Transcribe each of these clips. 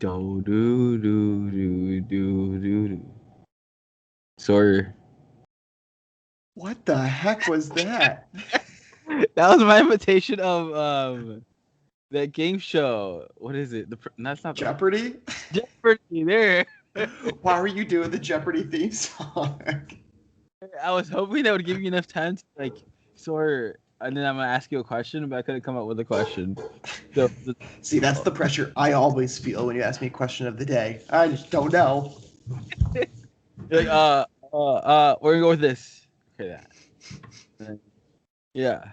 Do do do do do do do. Sawyer. What the heck was that? That was my imitation of that game show. What is it? That's not Jeopardy? Jeopardy. There. Why were you doing the Jeopardy theme song? I was hoping that would give you enough time to like Sawyer, and then I'm gonna ask you a question, but I couldn't come up with a question. So See, that's the pressure I always feel when you ask me a question of the day. I just don't know. you're like, we're gonna go with this. Okay, that. Yeah.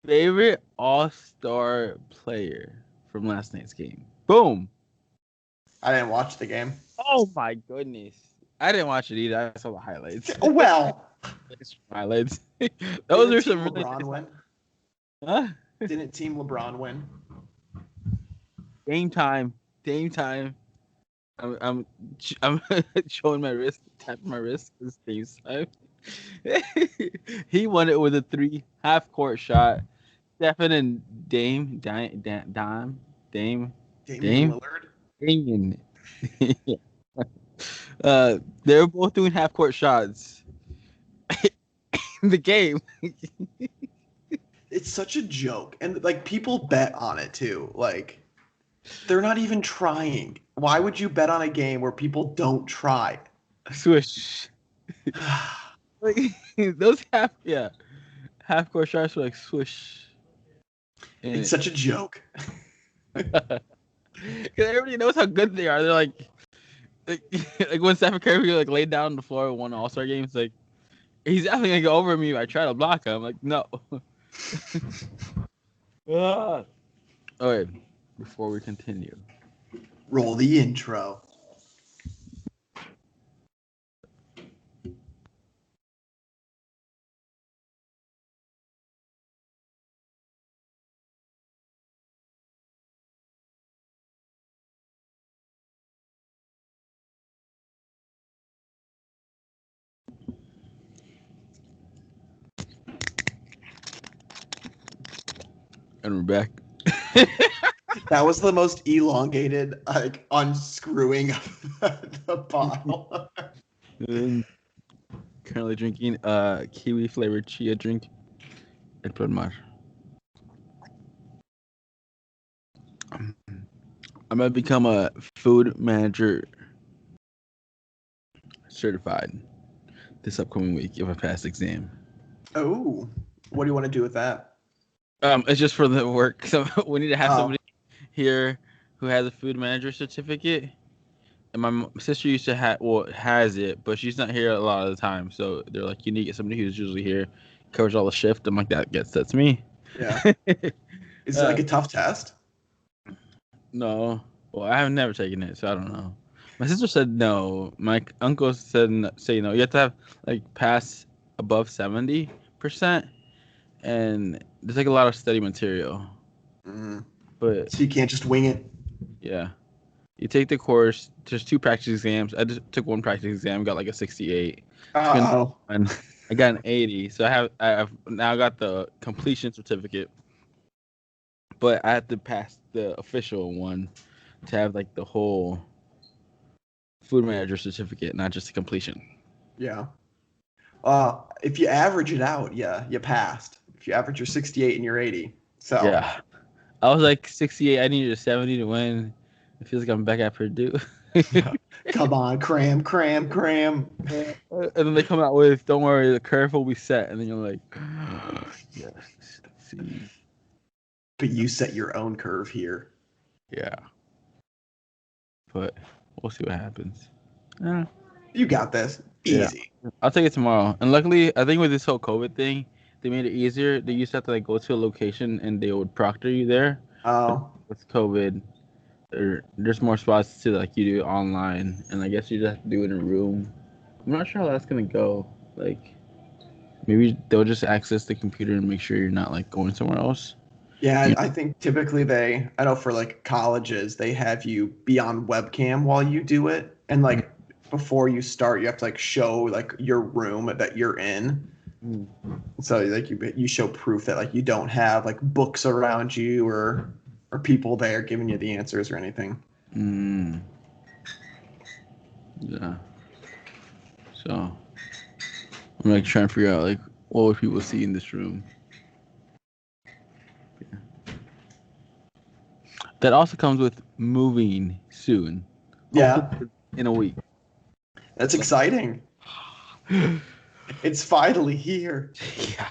Favorite All-Star player from last night's game. Boom. I didn't watch the game. Oh my goodness. I didn't watch it either. I saw the highlights. Well, highlights. Those are some really LeBron win. Huh? Didn't Team LeBron win? Game time. I'm showing my wrist, tapping my wrist. It's game time. He won it with a 3 half-court shot. Stephen and Dame. Lillard. Damian. They were both doing half-court shots in the game. It's such a joke, and like people bet on it too. Like they're not even trying. Why would you bet on a game where people don't try? Swish. Like those half-court shots were like swish. And it's such a joke. Because everybody knows how good they are. They're like when Stephen Curry like laid down on the floor and won an All-Star game, it's like he's definitely gonna go over me if I try to block him. Like no. Okay, before we continue, roll the intro. and we're back. That was the most elongated, like unscrewing of the bottle. Currently drinking kiwi flavored chia drink at Mar. I'm gonna become a food manager certified this upcoming week if I pass the exam. Oh, what do you want to do with that? It's just for the work. So we need to have somebody here who has a food manager certificate. And my sister used to has it, but she's not here a lot of the time. So they're like, you need to get somebody who's usually here, covers all the shift. I'm like, that's me. Yeah. Is it like a tough test? No. Well, I have never taken it, so I don't know. My sister said no. My uncle said say no. You have to have like pass above 70%, and there's like a lot of study material. Mm-hmm. But so you can't just wing it. Yeah, you take the course. There's 2 practice exams. I just took 1 practice exam, got like a 68. Oh. And I got an 80. So I've now got the completion certificate. But I have to pass the official one to have like the whole food manager certificate, not just the completion. Yeah. If you average it out, yeah, you passed. If you average your 68 and your 80. So yeah. I was like 68. I needed a 70 to win. It feels like I'm back at Purdue. Come on, cram. And then they come out with, don't worry, the curve will be set. And then you're like, yes, let's see. But you set your own curve here. Yeah. But we'll see what happens. You got this. Easy. Yeah. I'll take it tomorrow. And luckily, I think with this whole COVID thing, they made it easier. They used to have to like go to a location and they would proctor you there. Oh. With COVID, there's more spots to like you do online, and I guess you just have to do it in a room. I'm not sure how that's gonna go. Like, maybe they'll just access the computer and make sure you're not like going somewhere else. Yeah, I think typically I know for like colleges, they have you be on webcam while you do it. And like before you start, you have to like show like your room that you're in. So like you show proof that like you don't have like books around you or or people there giving you the answers or anything. Yeah. So I'm like trying to figure out like what would people see in this room. Yeah. That also comes with moving soon. Yeah, Hopefully in a week. that's exciting. It's finally here. Yeah.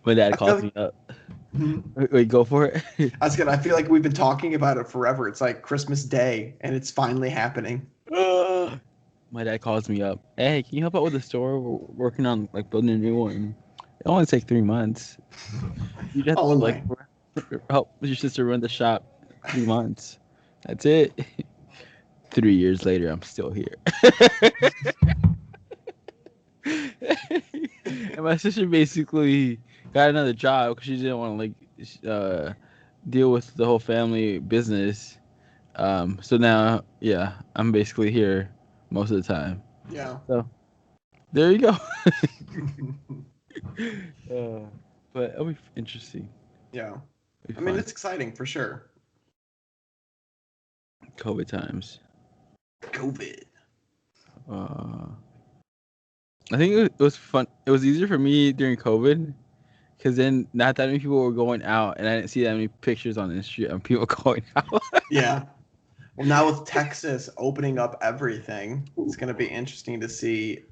My dad calls me up. Wait, go for it. I feel like we've been talking about it forever. It's like Christmas Day, and it's finally happening. My dad calls me up. Hey, can you help out with the store? We're working on like building a new one. It only takes 3 months. You just have to like help your sister run the shop 3 months. That's it. 3 years later, I'm still here. And my sister basically got another job because she didn't want to like deal with the whole family business. So now, yeah, I'm basically here most of the time. Yeah. So there you go. But it'll be interesting. Yeah. I mean, it's exciting for sure. COVID times. COVID. I think it was fun. It was easier for me during COVID because then not that many people were going out, and I didn't see that many pictures on the street of people going out. Yeah. Well, now with Texas opening up everything, it's going to be interesting to see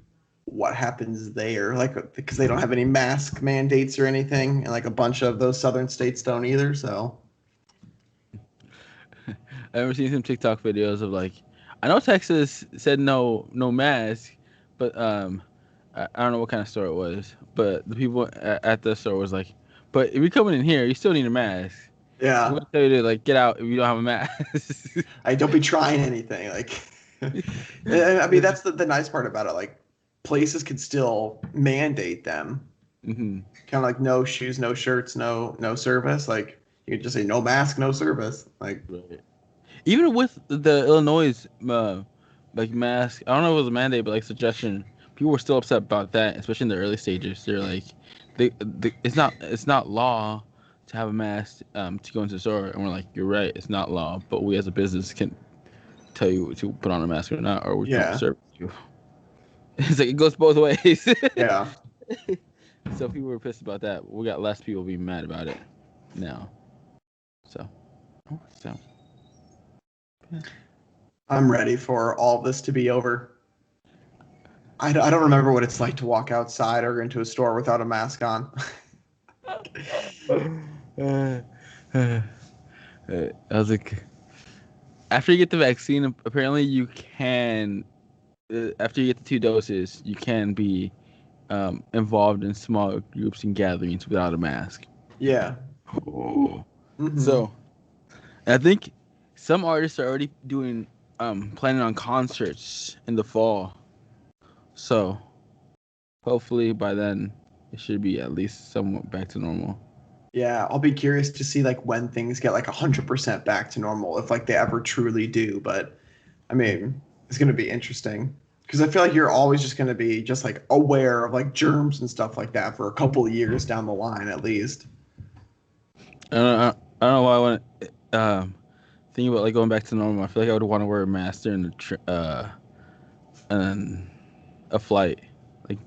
what happens there. Like, because they don't have any mask mandates or anything, and like a bunch of those southern states don't either. So, I remember seeing some TikTok videos of like, I know Texas said no mask, but I don't know what kind of store it was, but the people at the store was like, but if you're coming in here, you still need a mask. yeah. I'm gonna tell you to like get out if you don't have a mask. Don't be trying anything. Like, I mean, that's the nice part about it. Like, places could still mandate them. Mm-hmm. Kind of like no shoes, no shirts, no service. Like, you could just say no mask, no service. Like, Right. Even with the Illinois like mask, I don't know if it was a mandate, but like suggestion, people were still upset about that, especially in the early stages. They're like, it's not law to have a mask to go into the store, and we're like, you're right, it's not law, but we as a business can tell you to put on a mask or not, or we don't service you. It's like it goes both ways. Yeah. So people were pissed about that. We got less people being mad about it now. So. I'm ready for all this to be over. I don't remember what it's like to walk outside or into a store without a mask on. I was like, after you get the vaccine, apparently you can, after you get the 2 doses, you can be involved in small groups and gatherings without a mask. Yeah. Mm-hmm. So, I think some artists are already doing, planning on concerts in the fall. So, hopefully by then, it should be at least somewhat back to normal. Yeah, I'll be curious to see like when things get like 100% back to normal, if like they ever truly do. But I mean, it's going to be interesting because I feel like you're always just going to be just like aware of like germs and stuff like that for a couple of years down the line at least. I don't know why I want to think about like going back to normal. I feel like I would want to wear a mask during a flight, like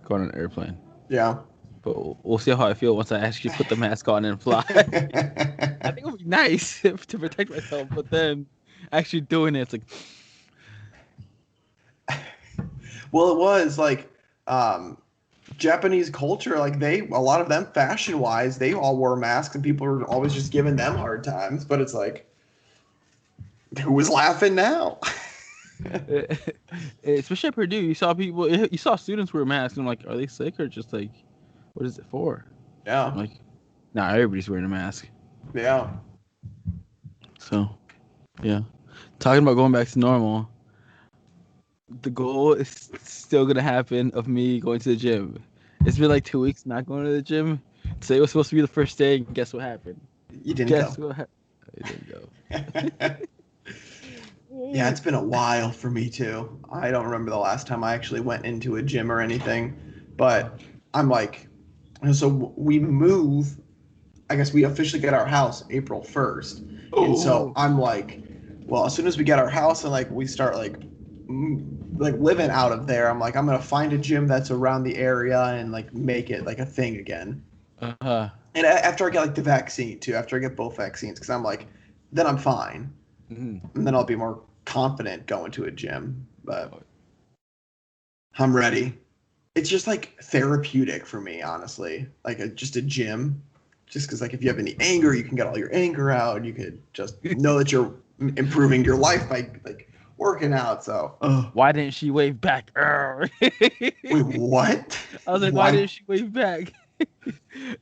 going on an airplane. Yeah. But we'll see how I feel once I actually put the mask on and fly. I think it would be nice to protect myself, but then actually doing it, it's like. Well, it was like Japanese culture, like a lot of them fashion wise, they all wore masks and people were always just giving them hard times. But it's like, who was laughing now? Especially at Purdue, you saw students wear masks, and I'm like, are they sick or just like, what is it for? Yeah. I'm like, nah, everybody's wearing a mask. Yeah. So, yeah. Talking about going back to normal, the goal is still gonna happen of me going to the gym. It's been like 2 weeks not going to the gym. Today was supposed to be the first day, and guess what happened? You didn't go. What happened? I didn't go. Yeah, it's been a while for me too. I don't remember the last time I actually went into a gym or anything, but I'm like, so we move I guess we officially get our house April 1st. And so Oh. I'm like, well, as soon as we get our house and like we start like living out of there, I'm like, I'm gonna find a gym that's around the area and like make it like a thing again. Uh-huh. And after I get like the vaccine too, after I get both vaccines, because I'm like, then I'm fine, Mhm. and then I'll be more confident going to a gym. But I'm ready. It's just like therapeutic for me, honestly. Like just a gym, just because like if you have any anger, you can get all your anger out. You could just know that you're improving your life by like working out. So, Why didn't she wave back? wait, what? I was like, why Why? didn't she wave back?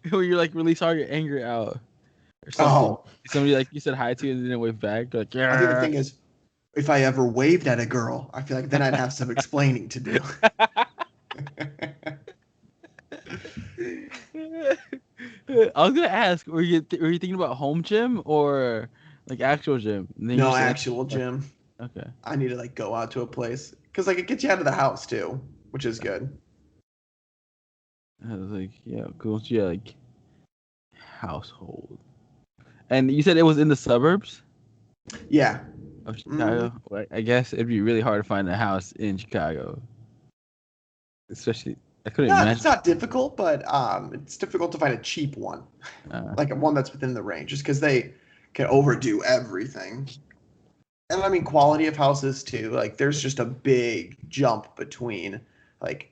When you're like release all your anger out or something. Oh, Somebody like you said hi to and didn't wave back. Like, I think the yeah. thing is, if I ever waved at a girl, I feel like then I'd have some explaining to do. I was gonna ask, were you thinking about home gym or like actual gym? And then you No said like, actual gym. okay. I need to like go out to a place because like it gets you out of the house too, which is good. I was like, yeah, cool. So yeah, like household. And you said it was in the suburbs Yeah. of Hmm. Chicago. Well, I guess it'd be really hard to find a house in Chicago, especially. I couldn't No, it's imagine. not difficult, but it's difficult to find a cheap one, Uh, like one that's within the range, just because they can overdo everything. And I mean, quality of houses too. Like, there's just a big jump between like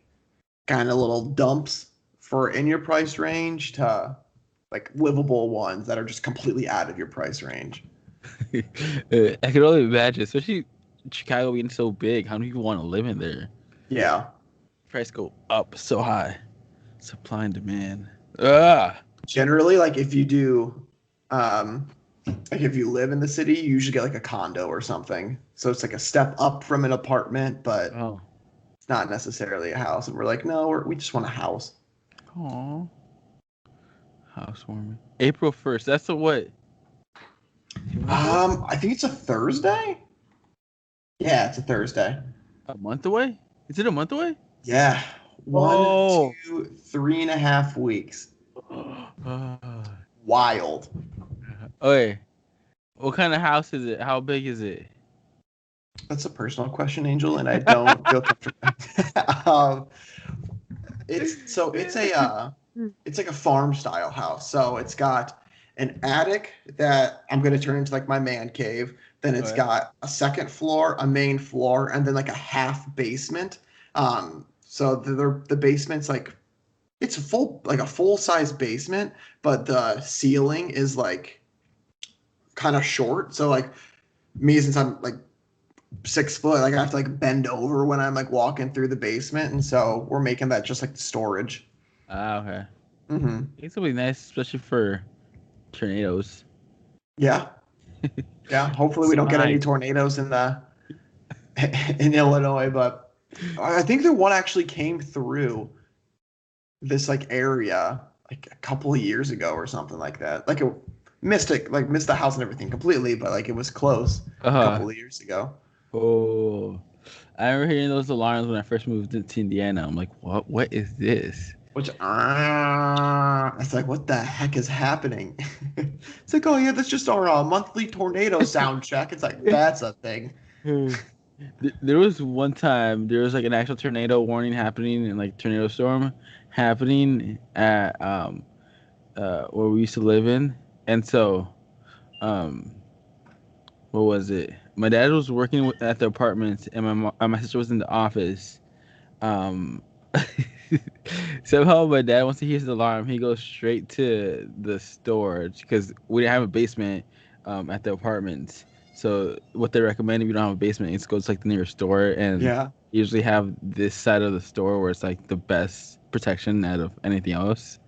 kind of little dumps for in your price range to like livable ones that are just completely out of your price range. I could only imagine, especially Chicago being so big. How many people want to live in there? Yeah. Price go up so high. Supply and demand. Ah. Generally, like if you do, um, like if you live in the city, you usually get like a condo or something. So it's like a step up from an apartment, but Oh. it's not necessarily a house. And we're like, no, we just want a house. Aw. Housewarming. April 1st. That's a what? 2 months away? I think it's a Thursday. Yeah, it's a Thursday. A month away? Is it a month away? Yeah, one, Oh. 2, 3.5 weeks. Ah. Wild. Okay. What kind of house is it? How big is it? That's a personal question, Angel, and I don't feel comfortable. um, it's like a farm style house. So it's got an attic that I'm gonna turn into like my man cave. Then it's Okay. got a second floor, a main floor, and then like a half basement. So the basement's like it's a full size basement, but the ceiling is like kind of short. So like me since I'm like 6 foot, like I have to like bend over when I'm like walking through the basement, and so we're making that just like the storage. Ah, okay. Mm-hmm. It's gonna be nice, especially for tornadoes. Yeah, yeah. Hopefully we don't get any Survive. tornadoes in the in Illinois, but I think that one actually came through this like area like a couple of years ago or something like that. Like it missed the house and everything completely, but like it was close a Uh-huh. couple of years ago. Oh. I remember hearing those alarms when I first moved to Indiana. I'm like, what? What is this? Which it's like, what the heck is happening? It's like, oh yeah, that's just our monthly tornado sound check. It's like that's a thing. Hmm. There was one time there was like an actual tornado warning happening and like tornado storm happening at where we used to live in, and so um what was it? My dad was working at the apartment, and my sister was in the office. Um, somehow my dad, once he hears the alarm, he goes straight to the storage because we didn't have a basement at the apartment. So what they recommend if you don't have a basement is go to like the nearest store and Yeah. usually have this side of the store where it's like the best protection out of anything else.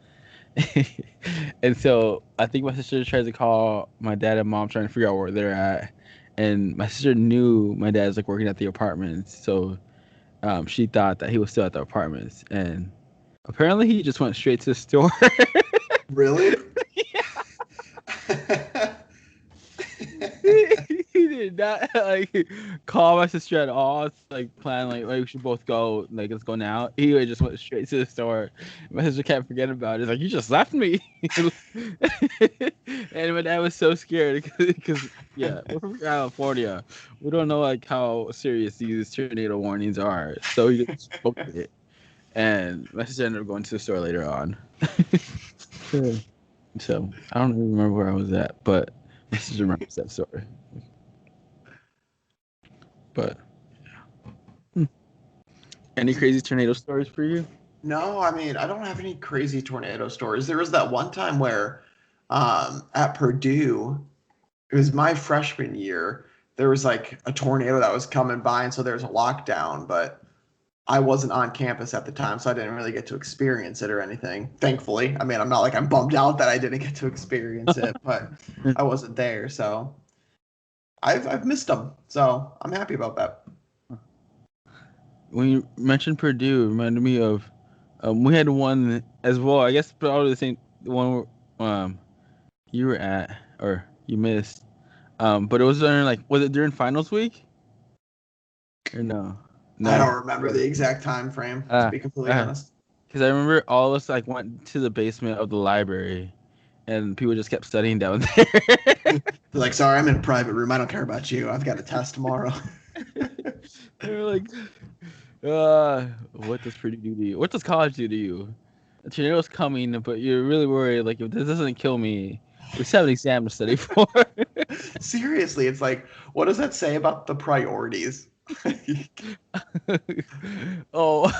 And so I think my sister tries to call my dad and mom trying to figure out where they're at. And my sister knew my dad's like working at the apartment, so she thought that he was still at the apartments, and apparently he just went straight to the store. Really? he did did not like call my sister at all. It's like plan like we should both go. Like let's go now. He just went straight to the store. My sister can't forget about it. It's like you just left me. And my dad was so scared because yeah, we're from California. We don't know like how serious these tornado warnings are. So he just spoke to it. And my sister ended up going to the store later on. So I don't even remember where I was at, but my sister remembers that story. But yeah. Any crazy tornado stories for you? No, I mean, I don't have any crazy tornado stories. There was that one time where at Purdue, it was my freshman year, there was like a tornado that was coming by, and so there was a lockdown, but I wasn't on campus at the time, so I didn't really get to experience it or anything. Thankfully. I mean, I'm not like I'm bummed out that I didn't get to experience it, but I wasn't there, so I've missed them. So I'm happy about that. When you mentioned Purdue, it reminded me of we had one as well. I guess probably the same one you were at or you missed. But it was during was it during finals week? Or no? No. I don't remember the exact time frame, to be completely honest. Because I remember all of us like went to the basement of the library, and people just kept studying down there. They're like, sorry, I'm in a private room. I don't care about you. I've got a test tomorrow. They were like, what does Purdue do to you? What does college do to you? The tornado's coming, but you're really worried. Like, if this doesn't kill me, we still have an exam to study for. Seriously, it's like, what does that say about the priorities? Oh,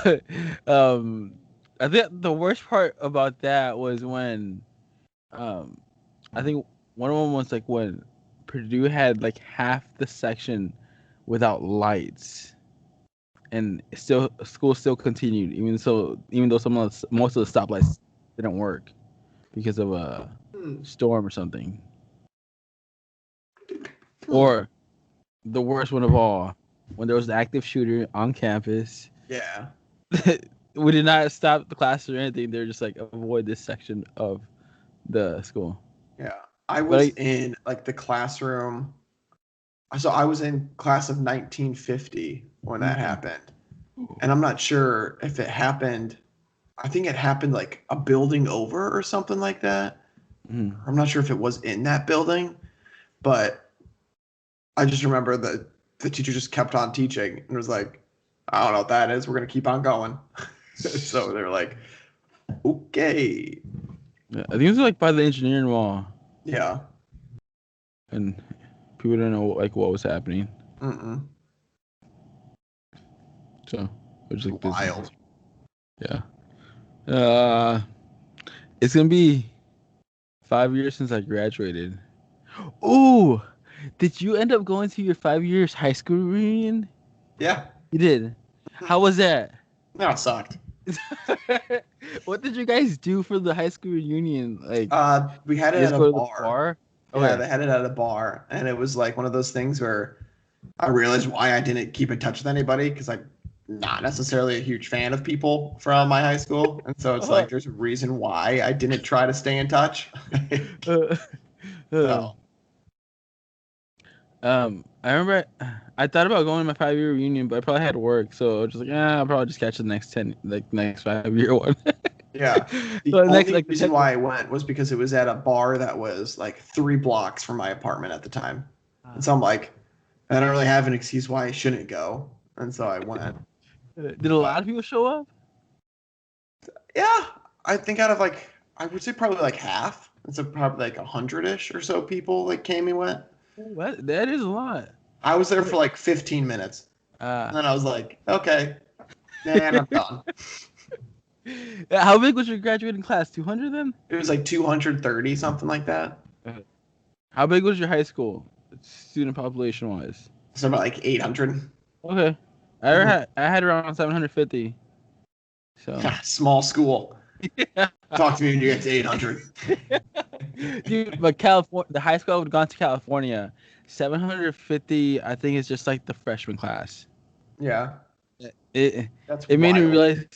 I think the worst part about that was when, I think one of them was like when Purdue had like half the section without lights, and school still continued even though most of the stoplights didn't work because of a storm or something. Or the worst one of all, when there was an active shooter on campus. Yeah. We did not stop the class or anything. They're just like, avoid this section of the school. Yeah. I was in like the classroom. So I was in class of 1950 when that happened. And I'm not sure if it happened. I think it happened like a building over or something like that. I'm not sure if it was in that building, but I just remember that the teacher just kept on teaching and was like, I don't know what that is. We're going to keep on going. So they're like, okay. Yeah, I think it was like by the engineering wall. Yeah. And people didn't know like what was happening. So it was like wild. Yeah. It's gonna be 5 years since I graduated. Ooh, did you end up going to your 5 years high school reunion? Yeah. You did. How was that? No, it sucked. What did you guys do for the high school reunion? Like, we had it at a bar. Okay. Yeah, they had it at a bar, and it was like one of those things where I realized why I didn't keep in touch with anybody because I'm not necessarily a huge fan of people from my high school, and so it's like there's a reason why I didn't try to stay in touch. So. I remember I thought about going to my 5 year reunion, but I probably had work, so I was just like, I'll probably just catch the next 5 year one. Yeah. The only reason why I went was because it was at a bar that was like 3 blocks from my apartment at the time. And so I'm like, I don't really have an excuse why I shouldn't go. And so I went. Did a lot of people show up? Yeah. I think out of like, I would say probably like half. And so probably like 100-ish or so people like came and went. What? That is a lot. I was there for like 15 minutes. And then I was like, okay. And I'm done. How big was your graduating class? 200 then? It was like 230, something like that. How big was your high school, student population wise? So about like 800. Okay. I had around 750. So small school. Yeah. Talk to me when you get to 800. Dude, but California, the high school I would have gone to California, 750, I think is just like the freshman class. Yeah. It made me realize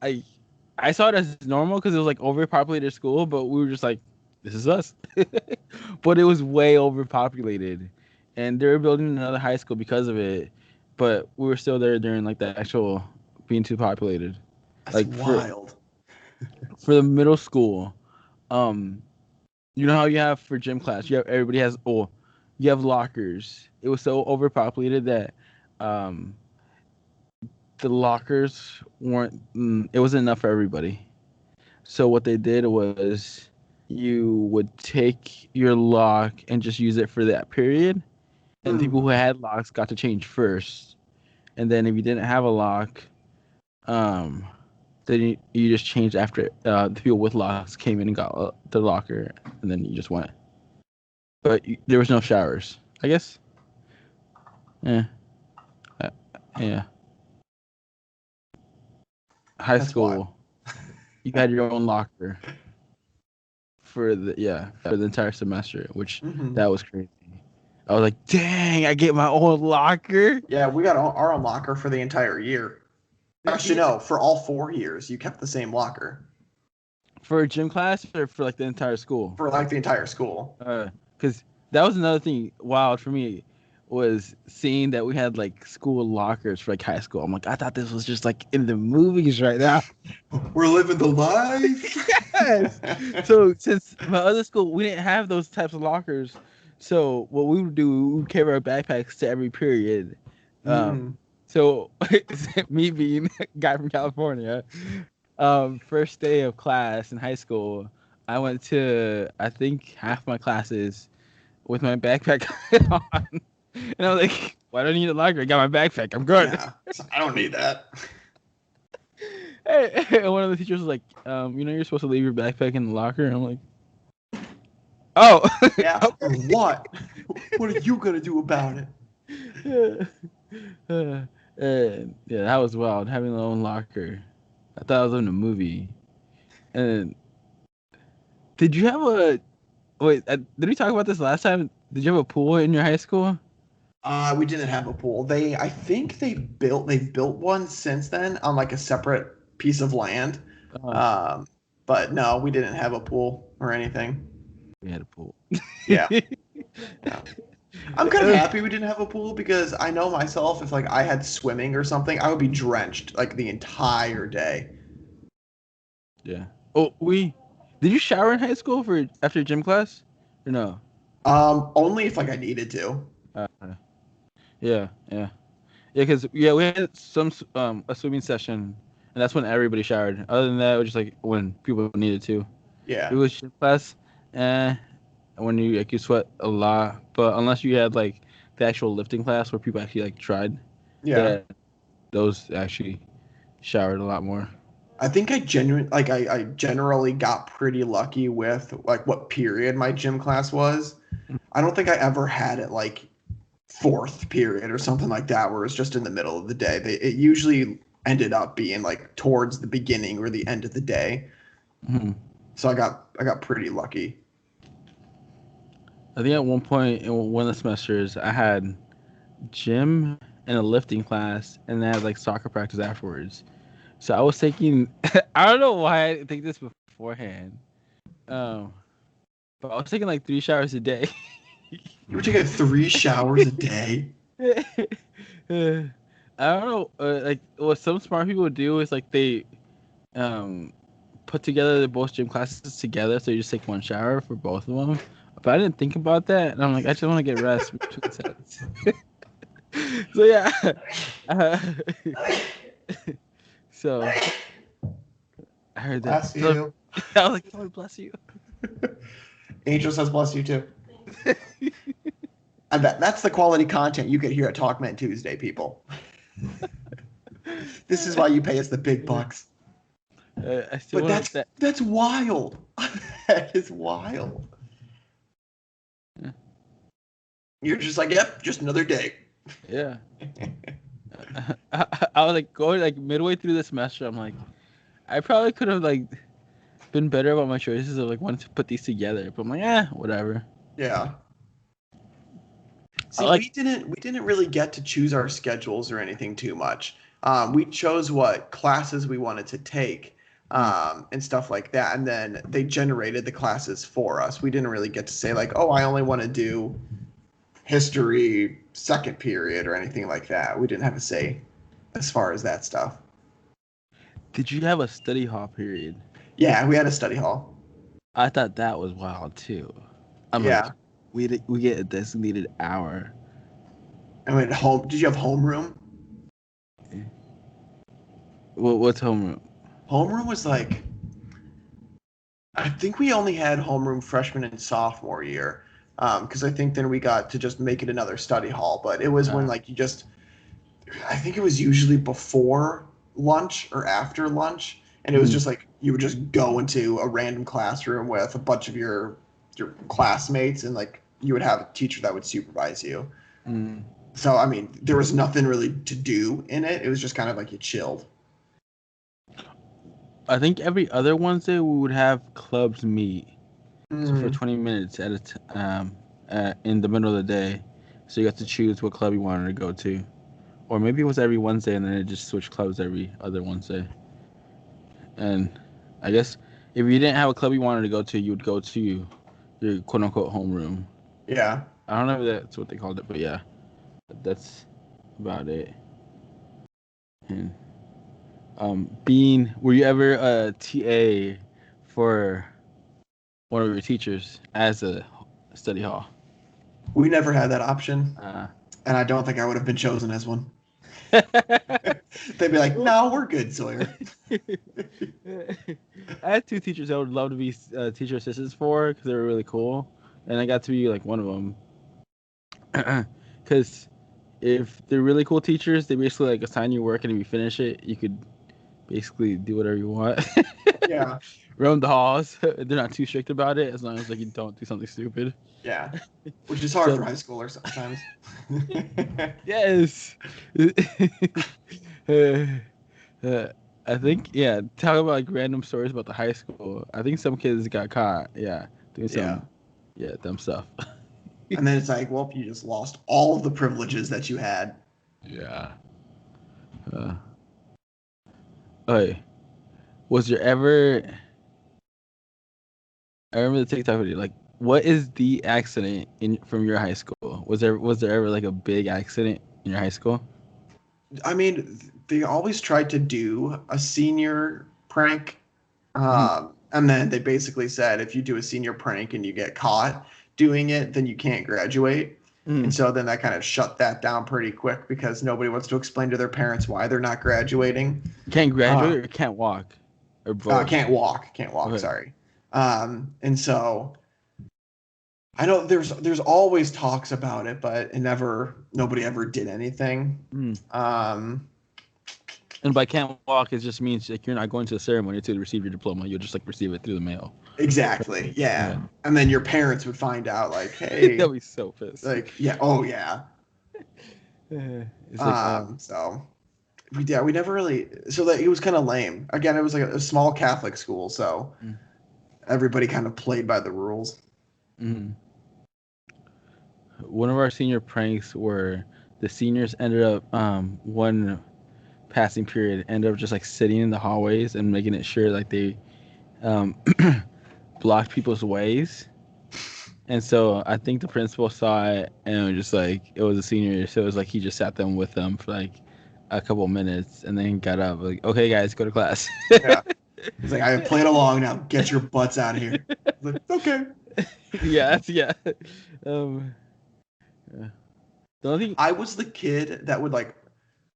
I saw it as normal because it was like overpopulated school, but we were just like, this is us. But it was way overpopulated. and they were building another high school because of it. But we were still there during like the actual being too populated. That's Like wild. for the middle school, um, you know how you have for gym class, you have everybody has you have lockers. It was so overpopulated that um the lockers weren't it wasn't enough for everybody. So what they did was you would take your lock and just use it for that period, and Hmm. people who had locks got to change first. And then if you didn't have a lock, um, then you just changed after the people with locks came in and got the locker, and then you just went. But there was no showers, I guess. Yeah, uh, yeah. High That's wild. school, you had your own locker for the entire semester, which Hmm. that was crazy. I was like, dang, I get my own locker. Yeah, we got our own locker for the entire year. Actually, no, for all 4 years, you kept the same locker For a gym class or for like the entire school? for like the entire school. Because that was another thing wild for me was seeing that we had like school lockers for like high school. I'm like, I thought this was just like in the movies right now. We're living the life. Yes. So since my other school, we didn't have those types of lockers. So what we would do, we would carry our backpacks to every period. Mm. So me being a guy from California, first day of class in high school, I went to I think half my classes with my backpack on, and I was like, "Why do I need a locker? I got my backpack. I'm good." Yeah, I don't need that. And one of the teachers was like, you're supposed to leave your backpack in the locker." And I'm like, "Oh, Yeah. okay." What? What are you gonna do about it? Yeah, that was wild having my own locker. I thought I was in a movie. And did you have a wait? Did we talk about this last time? Did you have a pool in your high school? We didn't have a pool. I think they've built one since then on like a separate piece of land. Uh, Um, but no, we didn't have a pool or anything. we had a pool. Yeah. Yeah. I'm kind of happy we didn't have a pool because I know myself if like I had swimming or something, I would be drenched like the entire day. Yeah. Oh, we did you shower in high school for after gym class or no? Only if like I needed to. Uh, yeah, yeah, yeah. Because we had some a swimming session, and that's when everybody showered. Other than that, it was just like when people needed to. It Yeah. was gym class, and when you sweat a lot, but unless you had like the actual lifting class where people actually like tried, Yeah. that those actually showered a lot more. I think I generally got pretty lucky with like what period my gym class was. I don't think I ever had it like fourth period or something like that where it's just in the middle of the day. It usually ended up being like towards the beginning or the end of the day. Mm-hmm. So I got pretty lucky. I think at one point in one of the semesters, I had gym and a lifting class, and then I had like soccer practice afterwards. So I was taking, I don't know why I didn't think this beforehand, um, but I was taking like 3 showers a day. You were taking 3 showers a day. I don't know, like what some smart people do is like they um put together the both gym classes together, so you just take one shower for both of them. But I didn't think about that, and I'm like, I just want to get rest between sets. So yeah, uh, so I heard that. Bless So you. I was like, Lord bless you. Angel says bless you too. And that's the quality content you get here at Talkmen Tuesday, people. This is why you pay us the big bucks. I still But want that. that's wild. That is wild. Yeah. You're just like, yep, just another day. Yeah. I was like going like midway through the semester. I'm like, I probably could have like been better about my choices of like wanting to put these together. But I'm like, whatever. Yeah. I See, like. we didn't really get to choose our schedules or anything too much. We chose what classes we wanted to take, and stuff like that, and then they generated the classes for us. We didn't really get to say like, oh, I only want to do history second period or anything like that. We didn't have a say as far as that stuff. Did you have a study hall period? Yeah, we had a study hall. I thought that was wild too. I'm Yeah. like, we get a designated hour. I mean, home. Did you have homeroom? What's homeroom? Homeroom was like, I think we only had homeroom freshman and sophomore year, because I think then we got to just make it another study hall. But it was when like I think it was usually before lunch or after lunch, and it was just like you would just go into a random classroom with a bunch of your classmates, and like you would have a teacher that would supervise you. So I mean, there was nothing really to do in it. It was just kind of like you chilled. I think every other Wednesday we would have clubs meet, so for 20 minutes in the middle of the day. So you got to choose what club you wanted to go to, or maybe it was every Wednesday and then it just switched clubs every other Wednesday. And I guess if you didn't have a club you wanted to go to, you would go to your quote unquote homeroom. Yeah. I don't know if that's what they called it, but yeah, that's about it. And were you ever a TA for one of your teachers as a study hall? We never had that option, and I don't think I would have been chosen as one. They'd be like, "No, we're good, Sawyer." I had two teachers I would love to be teacher assistants for because they were really cool, and I got to be like one of them. Because if they're really cool teachers, they basically like assign you work, and if you finish it, you could basically do whatever you want. Yeah. Roam the halls. They're not too strict about it as long as like you don't do something stupid. Yeah. Which is hard for high schoolers sometimes. Yes. I think talk about like random stories about the high school. I think some kids got caught, doing some dumb stuff. And then it's like, well, you just lost all of the privileges that you had. Yeah. Okay. Was there ever? I remember the TikTok video. Like, what is the accident from your high school? Was there ever like a big accident in your high school? I mean, they always tried to do a senior prank, and then they basically said if you do a senior prank and you get caught doing it, then you can't graduate. And so then that kind of shut that down pretty quick because nobody wants to explain to their parents why they're not graduating. Can't graduate or can't walk, or both. Can't walk. Okay. Sorry. And so I know there's always talks about it, but nobody ever did anything. And by can't walk, it just means like you're not going to the ceremony to receive your diploma. You'll just like receive it through the mail. Exactly. Yeah. And then your parents would find out, like, hey, they'll be so pissed. Like, yeah. Oh, yeah. It's like, so we never really. So that it was kind of lame. Again, it was like a small Catholic school, so everybody kind of played by the rules. One of our senior pranks were the seniors ended up one passing period ended up just like sitting in the hallways and making it sure like they blocked people's ways. And so I think the principal saw it and it was just like it was a senior, so it was like he just sat them with them for like a couple minutes and then got up like, okay guys, go to class. Yeah. He's like, I played along now. Get your butts out of here. Like, okay. Yeah. The only thing I was the kid that would like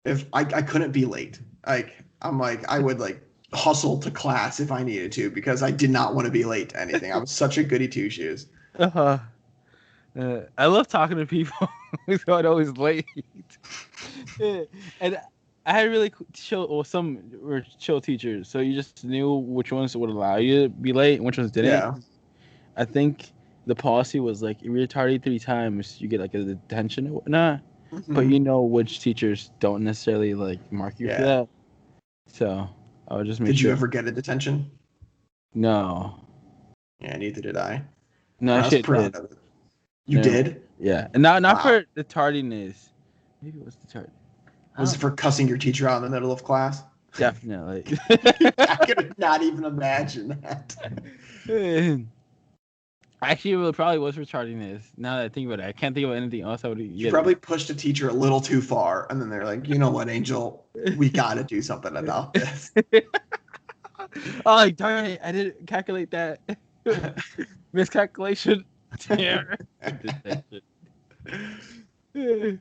if I couldn't be late. Like I'm like I would like hustle to class if I needed to because I did not want to be late to anything. I was such a goody two shoes. I love talking to people who's always late. And I had really chill. Well, some were chill teachers, so you just knew which ones would allow you to be late and which ones didn't. Yeah. I think the policy was like if you're tardy 3 times, you get like a detention or whatnot. But you know which teachers don't necessarily like mark you for that. So I would just make sure. Did you ever get a detention? No. Yeah, neither did I. No, I was proud of it. You did? Yeah, and not for the tardiness. Maybe it was the tardiness. Was it for cussing your teacher out in the middle of class? Definitely. I could not even imagine that. Actually, it probably was for tardiness. Now that I think about it, I can't think of anything else I would You get. probably pushed a teacher a little too far, and then they're like, you know what, Angel, we got to do something about this. Oh, darn it! I didn't calculate that. Miscalculation. Damn. Detention. I'm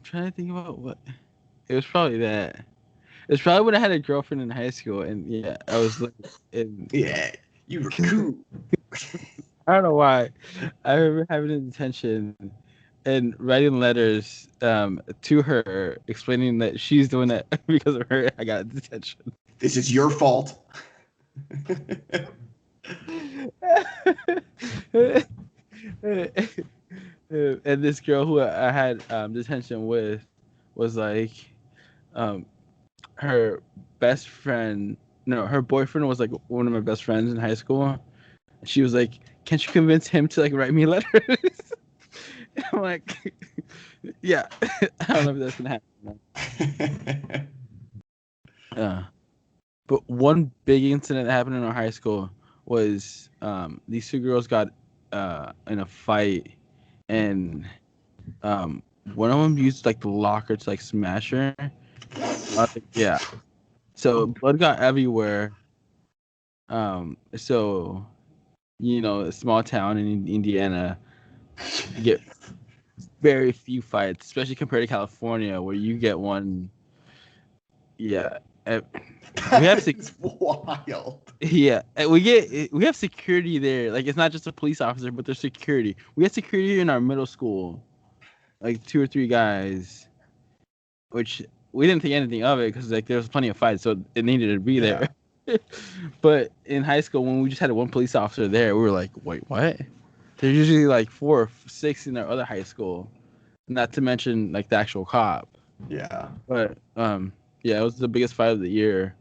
trying to think about what. It was probably that. It's probably when I had a girlfriend in high school, and yeah, I was like, in. Yeah, you were cool. I don't know why. I remember having a detention and writing letters to her explaining that she's doing that because of her. I got a detention. This is your fault. And this girl who I had detention with was like um, her best friend. No, her boyfriend was like one of my best friends in high school. She was like, "Can't you convince him to like write me letters?" I'm like, "Yeah, I don't know if that's gonna happen." But one big incident that happened in our high school was these two girls got in a fight, and one of them used like the locker to like smash her. Yeah, so blood got everywhere. So a small town in Indiana, you get very few fights, especially compared to California, where you get one. Yeah, we have It's wild. Yeah, we have security there. Like it's not just a police officer, but there's security. We had security in our middle school, like 2 or 3 guys, which we didn't think anything of it because like there was plenty of fights, so it needed to be there. But in high school, when we just had one police officer there, we were like, wait, what? There's usually like 4 or 6 in our other high school, not to mention like the actual cop. Yeah. But yeah, it was the biggest fight of the year.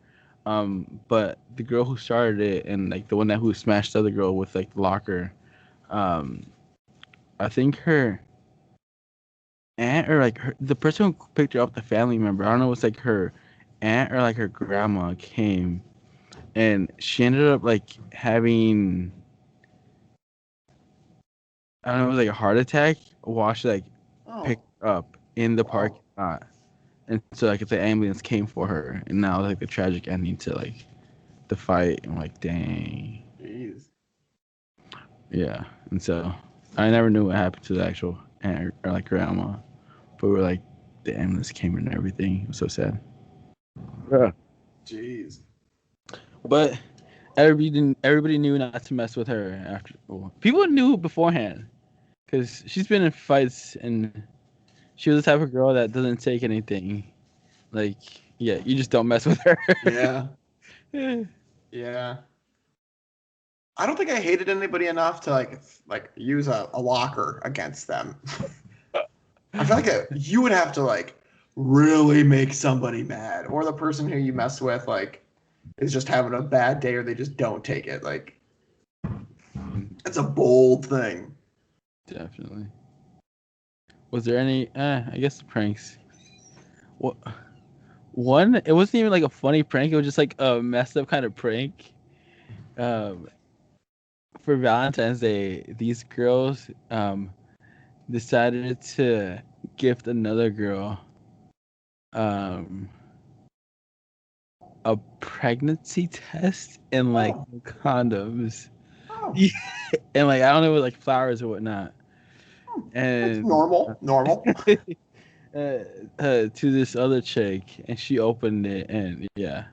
But the girl who started it and like the one who smashed the other girl with like the locker, um, I think her aunt or like the person who picked her up, the family member, I don't know, it's like her aunt or like her grandma came, and she ended up like having, I don't know, it was like a heart attack while she like picked her up in the parking lot. And so like the ambulance came for her, and now like the tragic ending to like the fight. I'm like, dang. Jeez. Yeah, and so I never knew what happened to the actual aunt or like grandma, but we're like the ambulance came and everything. It was so sad. Yeah. Jeez. But everybody knew not to mess with her after. Well, people knew beforehand because she's been in fights and she was the type of girl that doesn't take anything. Like, yeah, you just don't mess with her. Yeah. Yeah. I don't think I hated anybody enough to like use a locker against them. I feel like you would have to like really make somebody mad, or the person who you mess with like is just having a bad day, or they just don't take it. Like it's a bold thing. Definitely. Was there any? I guess the pranks. What? One, it wasn't even like a funny prank. It was just like a messed up kind of prank. Um, for Valentine's Day, these girls decided to gift another girl um a pregnancy test and like condoms. Oh. And like I don't know, like flowers or whatnot. That's And normal. to this other chick, and she opened it, and yeah,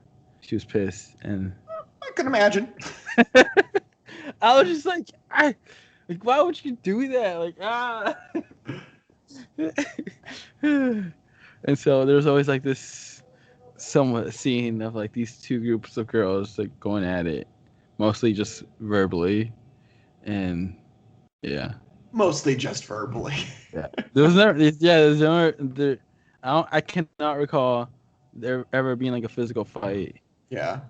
she was pissed, and I can imagine. I was just like, why would you do that? Like, and so there's always like this somewhat scene of like these two groups of girls like going at it, mostly just verbally, and yeah. Mostly just verbally. Yeah, there's never there. I cannot recall there ever being like a physical fight. Yeah.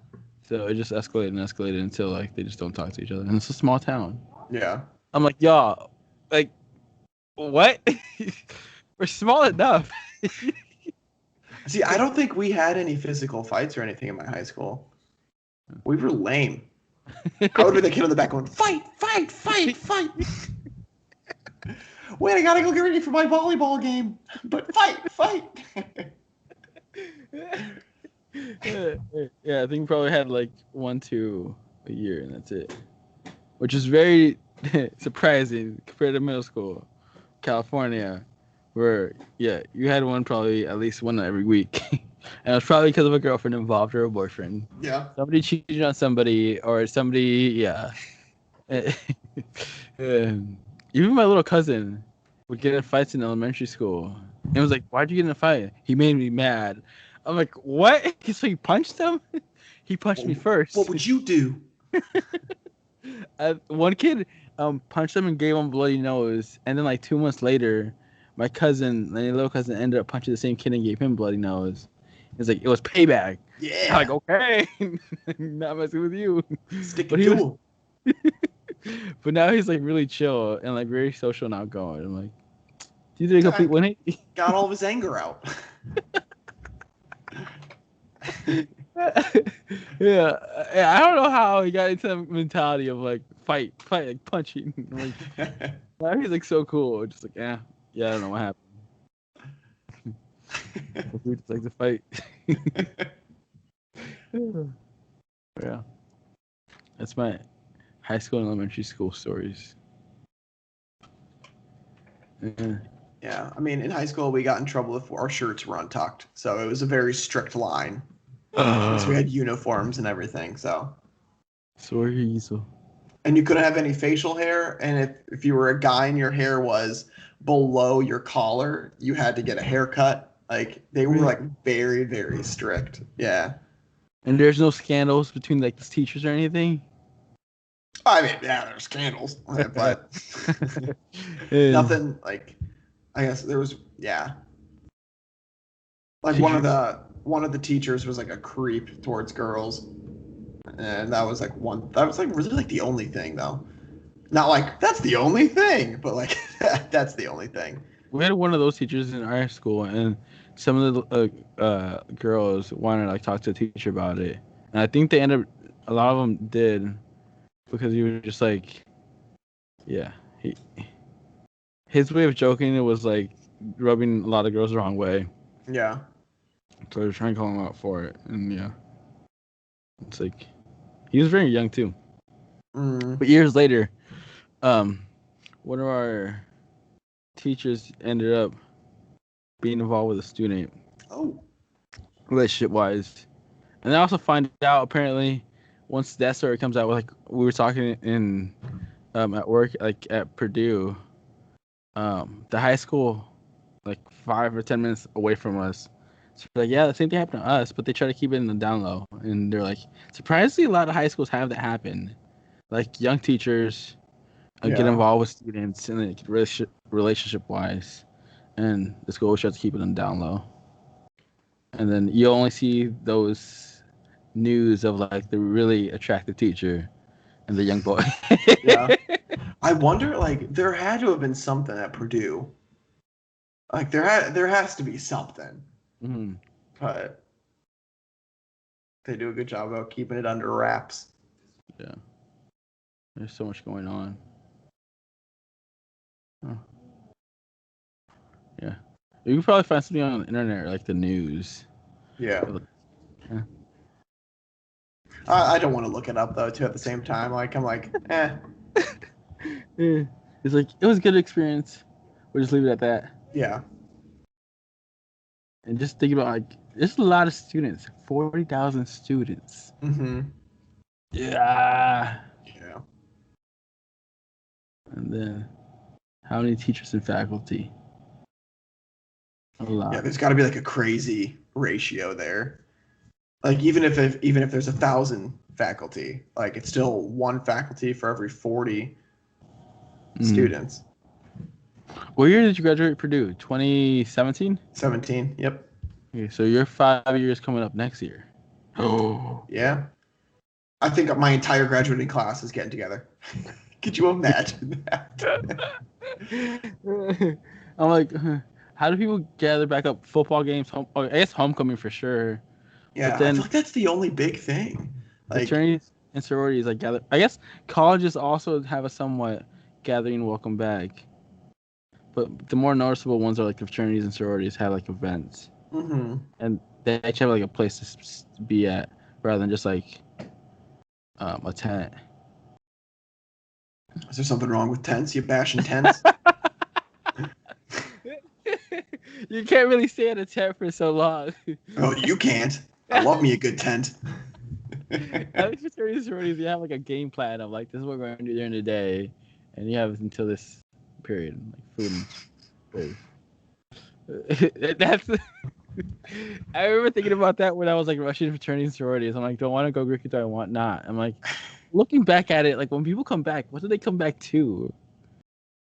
So it just escalated until like they just don't talk to each other, and it's a small town. Yeah. I'm like, y'all, like, what? We're small enough. See, I don't think we had any physical fights or anything in my high school. We were lame. I would be the kid in the back going, fight, fight, fight, fight. Wait, I gotta go get ready for my volleyball game. But fight, fight. Yeah, I think we probably had like 1-2 a year, and that's it. Which is very surprising compared to middle school, California, where you had one probably at least one every week, and it was probably because of a girlfriend involved or a boyfriend. Yeah. Somebody cheated on somebody, or somebody, yeah. Even my little cousin would get in fights in elementary school. And it was like, why'd you get in a fight? He made me mad. I'm like, what? So you punched him? He punched me first. What would you do? One kid punched him and gave him a bloody nose. And then like 2 months later, my little cousin ended up punching the same kid and gave him a bloody nose. It's like, it was payback. Yeah. I'm like, okay. Not messing with you. Stick it to him. But now he's like really chill and like very social and outgoing. I'm like, you did a complete 180. Got all of his anger out. Yeah, I don't know how he got into that mentality of like fight, like punching. Like, now he's like so cool. Just like, yeah, I don't know what happened. We just like to fight. Yeah, that's my high school and elementary school stories. Yeah, I mean, in high school, we got in trouble if our shirts were untucked. So it was a very strict line. So we had uniforms and everything. So and you couldn't have any facial hair. And if you were a guy and your hair was below your collar, you had to get a haircut. Like, they were like very, very strict. Yeah. And there's no scandals between like the teachers or anything? I mean, yeah, there's scandals, but nothing like, I guess there was, yeah. Like one of the teachers was like a creep towards girls. And that was really like the only thing though. Not like that's the only thing, but like that's the only thing. We had one of those teachers in our school, and some of the girls wanted to like talk to the teacher about it, and I think a lot of them did, because he was just like, his way of joking, it was like rubbing a lot of girls the wrong way. Yeah. So they're trying to call him out for it, and it's like he was very young too. But years later, one of our teachers ended up being involved with a student. Oh. Relationship wise. And I also find out apparently once that story comes out, like we were talking in at work, like at Purdue, the high school like 5 or 10 minutes away from us. So like, yeah, the same thing happened to us, but they try to keep it in the down low. And they're like, surprisingly, a lot of high schools have that happen. Like young teachers get involved with students, and like relationship wise, and the school tries to keep it in the down low. And then you only see those news of like the really attractive teacher and the young boy. Yeah. I wonder, like, there had to have been something at Purdue. Like there has to be something. Mm-hmm. But they do a good job of keeping it under wraps. Yeah. There's so much going on. Oh. Yeah. You can probably find something on the internet, like the news. Yeah. I don't want to look it up though. Too at the same time, like I'm like, eh. Yeah. It's like it was a good experience. We'll just leave it at that. Yeah. And just think about like there's a lot of students, 40,000 students. Mm-hmm. Yeah. Yeah. And then how many teachers and faculty? A lot. Yeah, there's got to be like a crazy ratio there. Like even if there's 1,000 faculty, like it's still one faculty for every 40 students. What year did you graduate Purdue? 2017? 17. Yep. Okay, so you're 5 years coming up next year. Oh. Yeah. I think my entire graduating class is getting together. Could you imagine that? I'm like, how do people gather back up? Football games, I guess homecoming for sure. Yeah, but then, I feel like that's the only big thing. Like and sororities like gather. I guess colleges also have a somewhat gathering welcome back, but the more noticeable ones are like the fraternities and sororities have like events, and they actually have like a place to be at rather than just like a tent. Is there something wrong with tents? You bashing tents? You can't really stay in a tent for so long. Oh, you can't. I love me a good tent. At least fraternities and sororities, you have like a game plan of like this is what we're going to do during the day, and you have until this period, like food and that's. I remember thinking about that when I was like rushing fraternities and sororities. I'm like, do I want to go Greek or do I want not? I'm like, looking back at it, like when people come back, what do they come back to?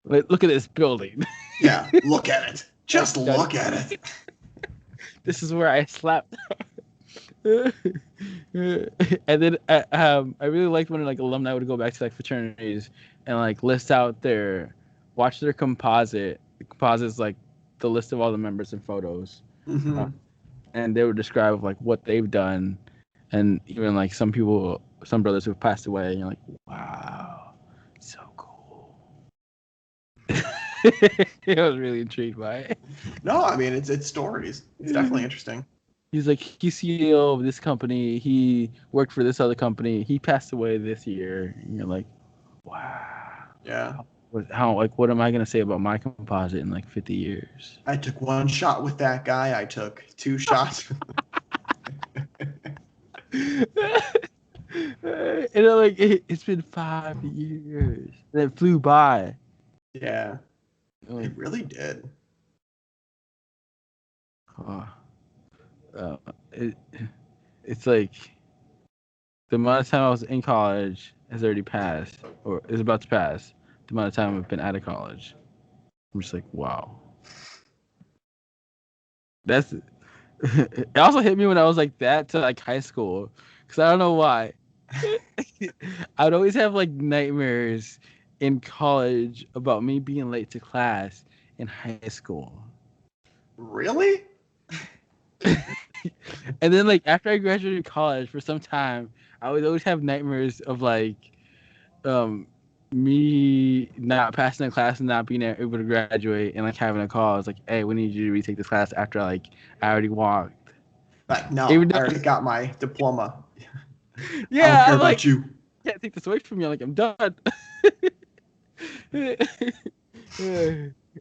Like, look at this building. Yeah, look at it. Just look at it. This is where I slept. And then I really liked when like alumni would go back to like fraternities and like list out watch their composite. The composite's like the list of all the members and photos. And they would describe like what they've done, and even like some brothers who've passed away, and you're like, wow, so cool. I was really intrigued by it. No, I mean it's stories. It's definitely interesting. He's like, he's CEO of this company. He worked for this other company. He passed away this year. And you're like, wow. Yeah. What am I gonna say about my composite in like 50 years? I took one shot with that guy. I took 2 shots. And I'm like, it's been 5 years. And it flew by. Yeah. It really did. It's like the amount of time I was in college has already passed, or is about to pass. The amount of time I've been out of college, I'm just like, wow. That's. It also hit me when I was like that to like high school, because I don't know why. I'd always have like nightmares in college about me being late to class in high school. Really? And then like after I graduated college, for some time I would always have nightmares of like me not passing the class and not being able to graduate, and like having a call. It's like, hey, we need you to retake this class after like I already walked. Like, no, I already got my diploma. Yeah, I don't care I'm like, about you. Can't take this away from you. Like, I'm done.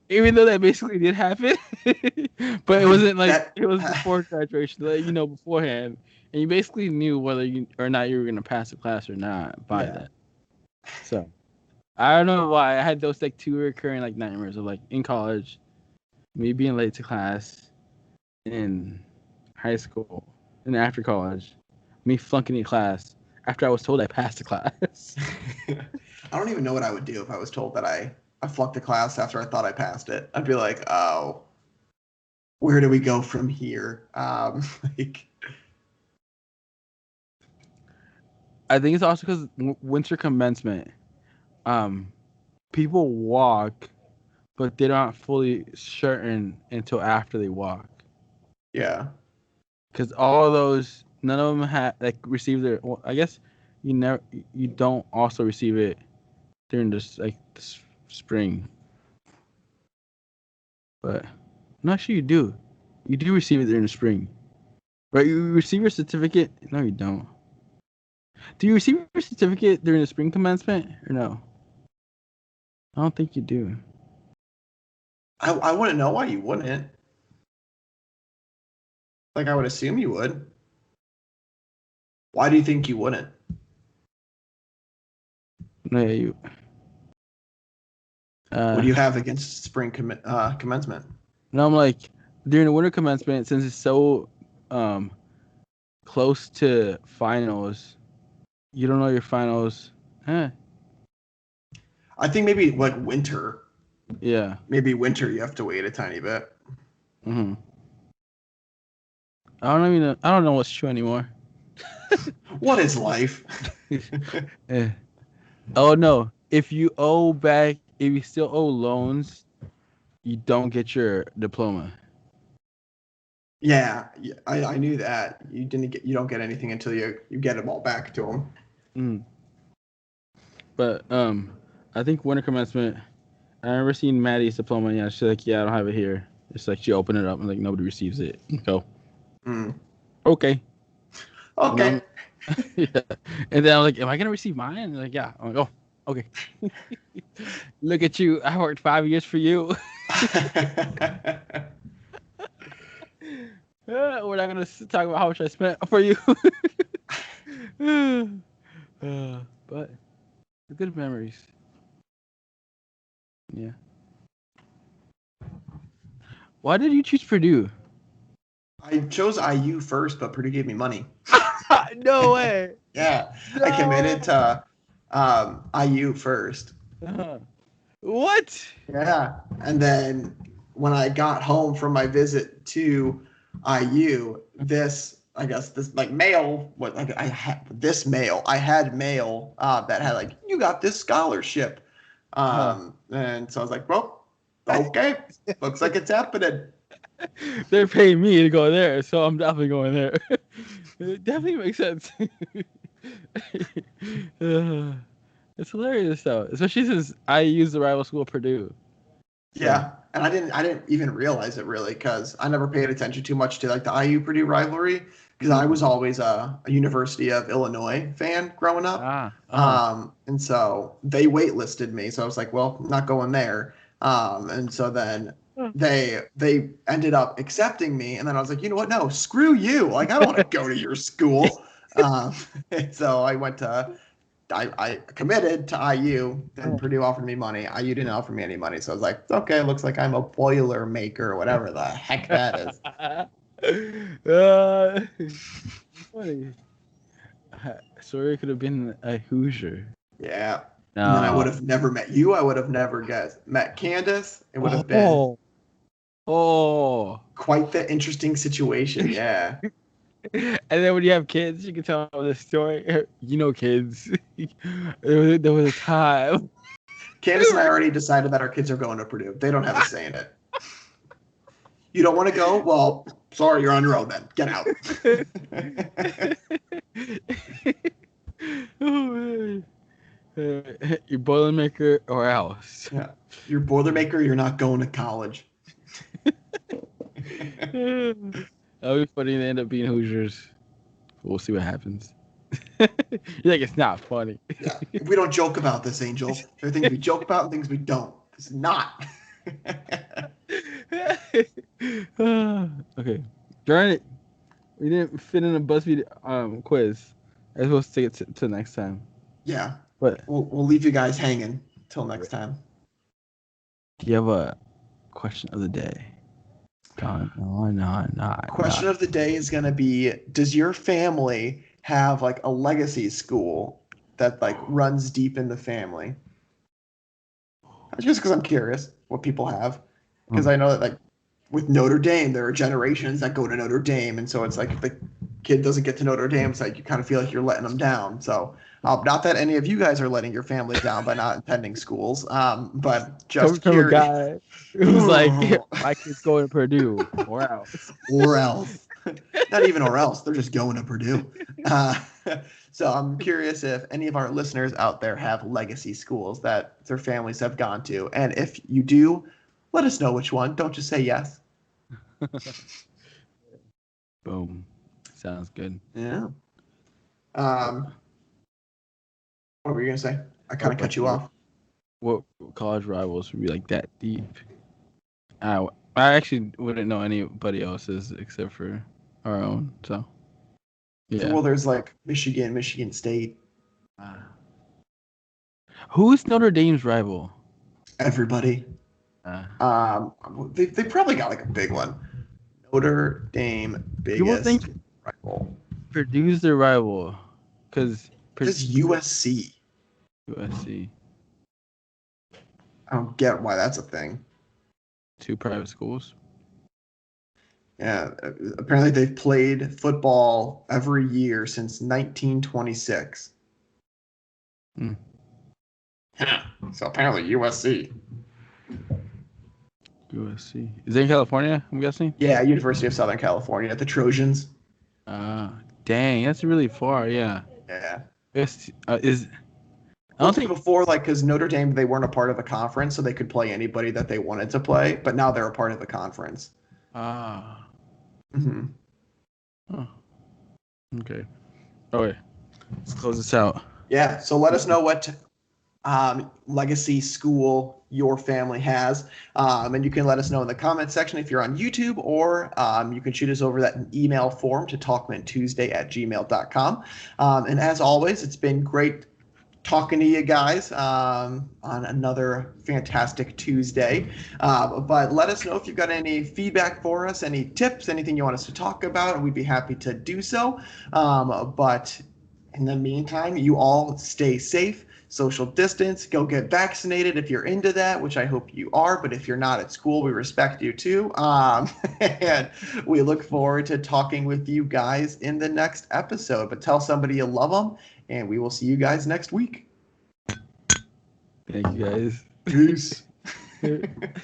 Even though that basically did happen, but it wasn't like it was before graduation, like, beforehand, and you basically knew whether you or not you were gonna pass the class or not by that. So I don't know why I had those like 2 recurring like nightmares of like in college, me being late to class, in high school, and after college, me flunking in class after I was told I passed the class. I don't even know what I would do if I was told that I flunked the class after I thought I passed it. I'd be like, oh, where do we go from here? Like, I think it's also because winter commencement, people walk, but they're not fully certain until after they walk. Yeah. Because all of those, none of them had like received their. Well, I guess you don't also receive it during this spring. But I'm not sure you do. You do receive it during the spring, right? You receive your certificate. No, you don't. Do you receive your certificate during the spring commencement or no? I don't think you do. I wouldn't know why you wouldn't. Like, I would assume you would. Why do you think you wouldn't? No, you. What do you have against spring commencement? No, I'm like, during the winter commencement, since it's so close to finals, you don't know your finals. I think maybe like winter. Yeah. Maybe winter you have to wait a tiny bit. Mm-hmm. I don't know what's true anymore. What is life? Oh no! If you still owe loans, you don't get your diploma. Yeah, I knew that. You don't get anything until you get them all back to them. Mm. But I think winter commencement. I remember seeing Maddie's diploma. Yeah, she's like, yeah, I don't have it here. It's like she opened it up and like nobody receives it. So okay. And Okay. I'm yeah. And then I'm like, am I gonna receive mine? And like, yeah. I'm like, oh, okay. Look at you. I worked 5 years for you. We're not gonna talk about how much I spent for you. But good memories. Yeah. Why did you choose Purdue? I chose IU first, but Purdue gave me money. No way. Yeah, No. I committed to IU first. What? Yeah, and then when I got home from my visit to IU, this like mail, what like I had this mail, I had mail that had like you got this scholarship, and so I was like, well, okay, looks like it's happening. They're paying me to go there, so I'm definitely going there. It definitely makes sense. It's hilarious though, especially since I use the rival school Purdue. So. Yeah, and I didn't even realize it really because I never paid attention too much to like the IU Purdue rivalry because I was always a University of Illinois fan growing up. And so they waitlisted me, so I was like, well, I'm not going there. And so then they ended up accepting me, and then I was like, you know what? No, screw you! Like I don't want to go to your school. And so I committed to IU, then Purdue offered me money. IU didn't offer me any money. So I was like, okay, looks like I'm a boiler maker or whatever the heck that is. Funny. Sorry, it could have been a Hoosier. Yeah. No. And then I would have never met you. I would have never met Candace. It would have been quite the interesting situation. Yeah. And then when you have kids, you can tell them the story. You know, kids. There was a time. Candace and I already decided that our kids are going to Purdue. They don't have a say in it. You don't want to go? Well, sorry, you're on your own then. Get out. Oh, your Boilermaker or else. Yeah. You're Boilermaker, you're not going to college. That'll be funny. They end up being Hoosiers. We'll see what happens. You're like, it's not funny. Yeah. We don't joke about this, Angel. There are things we joke about and things we don't. It's not. Okay. Darn it. We didn't fit in a BuzzFeed quiz. I was supposed to take it to next time. Yeah. But we'll leave you guys hanging till next time. Do you have a question of the day? No. Question of the day is going to be, does your family have like a legacy school that like runs deep in the family? Just because I'm curious what people have. Because I know that like with Notre Dame, there are generations that go to Notre Dame. And so it's like if the kid doesn't get to Notre Dame, it's like you kind of feel like you're letting them down. So not that any of you guys are letting your family down by not attending schools, but just from a guy who's like, my kid's going to Purdue or else. Or else. Not even or else. They're just going to Purdue. So I'm curious if any of our listeners out there have legacy schools that their families have gone to. And if you do, let us know which one. Don't just say yes. Boom. Sounds good. Yeah. What were you going to say? I kind of cut you off. What college rivals would be like that deep? I actually wouldn't know anybody else's except for our own. So, yeah. Well, there's like Michigan State. Who's Notre Dame's rival? Everybody. They probably got like a big one. Notre Dame biggest rival. Purdue's their rival, because it's USC. USC. I don't get why that's a thing. 2 private schools. Yeah, apparently they've played football every year since 1926. So apparently USC. USC. Is it in California, I'm guessing? Yeah, University of Southern California, the Trojans. Dang, that's really far, yeah. Yeah. Is I Well, don't think. before, like, because Notre Dame, they weren't a part of a conference, so they could play anybody that they wanted to play. But now they're a part of the conference. Ah. Mm-hmm. Oh, okay. Oh wait. Let's close this out. Yeah. So let us know what legacy school your family has. And you can let us know in the comment section if you're on YouTube, or you can shoot us over that email form to talkmentuesday@gmail.com. And as always, it's been great talking to you guys on another fantastic Tuesday. But let us know if you've got any feedback for us, any tips, anything you want us to talk about, and we'd be happy to do so. But in the meantime, you all stay safe, social distance, go get vaccinated if you're into that, which I hope you are. But if you're not at school, we respect you too. And we look forward to talking with you guys in the next episode. But tell somebody you love them, and we will see you guys next week. Thank you guys. Peace.